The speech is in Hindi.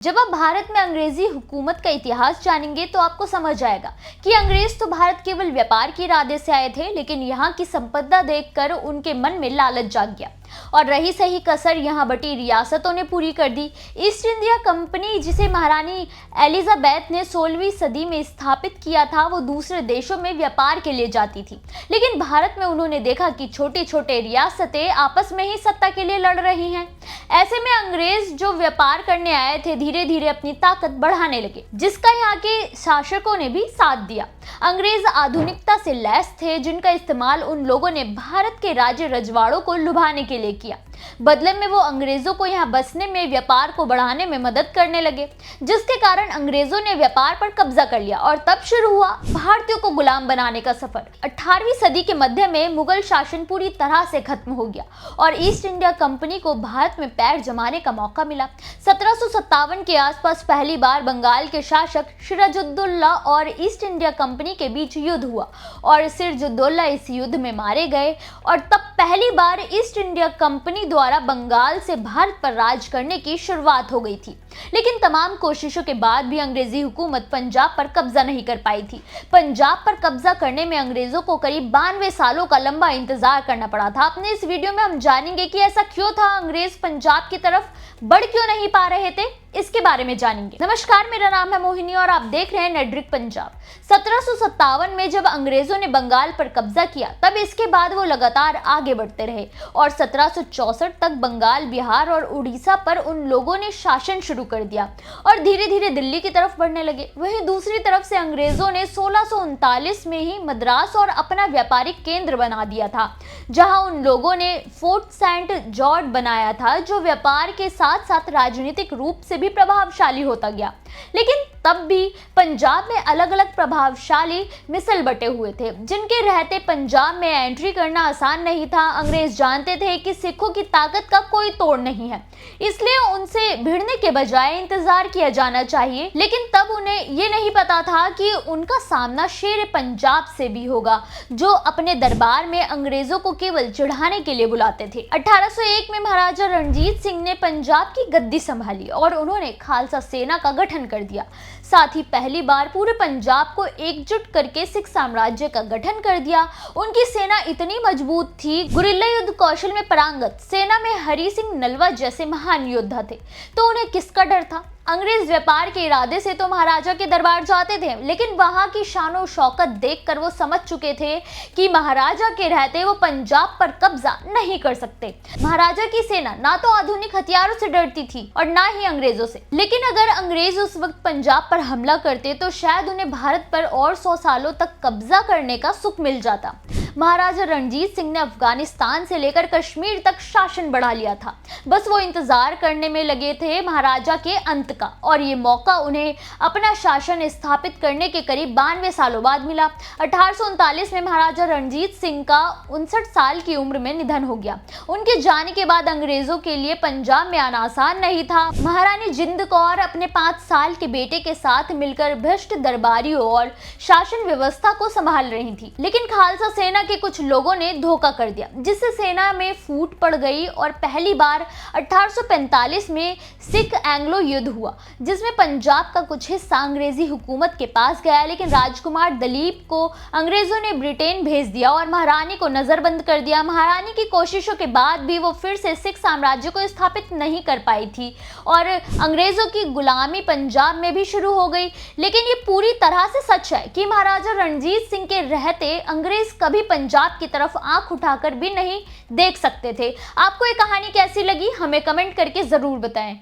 जब आप भारत में अंग्रेजी हुकूमत का इतिहास जानेंगे तो आपको समझ आएगा कि अंग्रेज तो भारत केवल व्यापार के इरादे से आए थे, लेकिन यहाँ की संपदा देखकर उनके मन में लालच जाग गया और रही सही कसर यहाँ बटी रियासतों ने पूरी कर दी। ईस्ट इंडिया कंपनी, जिसे महारानी एलिजाबेथ ने 16वीं सदी में स्थापित किया था, वो दूसरे देशों में व्यापार के लिए जाती थी, लेकिन भारत में उन्होंने देखा कि छोटे छोटे रियासतें आपस में ही सत्ता के लिए लड़ रही हैं। ऐसे में अंग्रेज जो व्यापार करने आए थे धीरे धीरे अपनी ताकत बढ़ाने लगे, जिसका यहाँ के शासकों ने भी साथ दिया। अंग्रेज आधुनिकता से लैस थे, जिनका इस्तेमाल उन लोगों ने भारत के राज्य रजवाड़ों को लुभाने के लिए किया। बदले में वो अंग्रेजों को यहाँ बसने में, व्यापार को बढ़ाने में मदद करने लगे, जिसके कारण अंग्रेजों ने व्यापार पर कब्जा कर लिया और तब शुरू हुआ भारतीयों को गुलाम बनाने का सफर। 18वीं सदी के मध्य में मुगल शासन पूरी तरह से खत्म हो गया और ईस्ट इंडिया कंपनी को भारत में पैर जमाने का मौका मिला। 1757 के आसपास पहली बार बंगाल के शासक सिराजुद्दौला और ईस्ट इंडिया कंपनी के बीच युद्ध हुआ और सिराजुद्दौला इस युद्ध में मारे गए और तब पहली बार ईस्ट इंडिया कंपनी द्वारा बंगाल से भारत पर राज करने की शुरुआत हो गई थी। लेकिन तमाम कोशिशों के बाद भी अंग्रेजी हुकूमत पंजाब पर कब्जा नहीं कर पाई थी। पंजाब पर कब्जा करने में अंग्रेजों को करीब 92 सालों का लंबा इंतजार करना पड़ा था। अपने इस वीडियो में हम जानेंगे कि ऐसा क्यों था, अंग्रेज पंजाब की तरफ बढ़ क्यों नहीं पा रहे थे, इसके बारे में जानेंगे। नमस्कार, मेरा नाम है मोहिनी और आप देख रहे हैं नेटड्रिक पंजाब। 1757 में जब अंग्रेजों ने बंगाल पर कब्जा किया, तब इसके बाद वो लगातार आगे बढ़ते रहे और 1764 तक बंगाल, बिहार और उड़ीसा पर उन लोगों ने शासन शुरू कर दिया और धीरे धीरे दिल्ली की तरफ बढ़ने लगे। वहीं दूसरी तरफ से अंग्रेजों ने 1639 में ही मद्रास और अपना व्यापारिक केंद्र बना दिया था, जहां उन लोगों ने फोर्ट सेंट जॉर्ज बनाया था, जो व्यापार के साथ साथ राजनीतिक रूप से भी प्रभावशाली होता गया। लेकिन तब भी पंजाब में अलग अलग प्रभावशाली मिसल बटे हुए थे, जिनके रहते पंजाब में एंट्री करना आसान नहीं था। अंग्रेज जानते थे कि सिखों की ताकत का कोई तोड़ नहीं है, इसलिए उनसे भिड़ने के बजाय इंतजार किया जाना चाहिए। लेकिन तब उन्हें ये नहीं पता था कि उनका सामना शेर पंजाब से भी होगा, जो अपने दरबार में अंग्रेजों को केवल चिढ़ाने के लिए बुलाते थे। 1801 में महाराजा रणजीत सिंह ने पंजाब की गद्दी संभाली और उन्होंने खालसा सेना का गठन कर दिया। साथ ही पहली बार पूरे पंजाब को एकजुट करके सिख साम्राज्य का गठन कर दिया। उनकी सेना इतनी मजबूत थी, गुरिल्ला युद्ध कौशल में पारंगत सेना में हरि सिंह नलवा जैसे महान योद्धा थे, तो उन्हें किसका डर था। अंग्रेज व्यापार के इरादे से तो महाराजा के दरबार जाते थे, लेकिन वहां की शानो शौकत देखकर वो समझ चुके थे कि महाराजा के रहते वो पंजाब पर कब्जा नहीं कर सकते। महाराजा की सेना ना तो आधुनिक हथियारों से डरती थी और ना ही अंग्रेजों से, लेकिन अगर अंग्रेज उस वक्त पंजाब पर हमला करते तो शायद उन्हें भारत पर और 100 सालों तक कब्जा करने का सुख मिल जाता। महाराजा रणजीत सिंह ने अफगानिस्तान से लेकर कश्मीर तक शासन बढ़ा लिया था, बस वो इंतजार करने में लगे थे महाराजा के अंत का, और ये मौका उन्हें अपना शासन स्थापित करने के करीब 92 सालों बाद मिला। 1839 में महाराजा रणजीत सिंह का 59 साल की उम्र में निधन हो गया। उनके जाने के बाद अंग्रेजों के लिए पंजाब में आना आसान नहीं था। महारानी जिंद कौर अपने 5 साल के बेटे के साथ मिलकर भ्रष्ट दरबारियों और शासन व्यवस्था को संभाल रही थी, लेकिन खालसा सेना के कुछ लोगों ने धोखा कर दिया, जिससे सेना में फूट पड़ गई और पहली बार 1845 में सिख एंग्लो युद्ध हुआ, जिसमें पंजाब का कुछ हिस्सा अंग्रेजी हुकूमत के पास गया। लेकिन राजकुमार दलीप को अंग्रेजों ने ब्रिटेन भेज दिया और महारानी को नजरबंद कर दिया। महारानी की कोशिशों के बाद भी वो फिर से सिख साम्राज्य को स्थापित नहीं कर पाई थी और अंग्रेजों की गुलामी पंजाब में भी शुरू हो गई। लेकिन ये पूरी तरह से सच है कि महाराजा रणजीत सिंह के रहते अंग्रेज कभी पंजाब की तरफ आंख उठाकर भी नहीं देख सकते थे। आपको ये कहानी कैसी लगी, हमें कमेंट करके जरूर बताएं।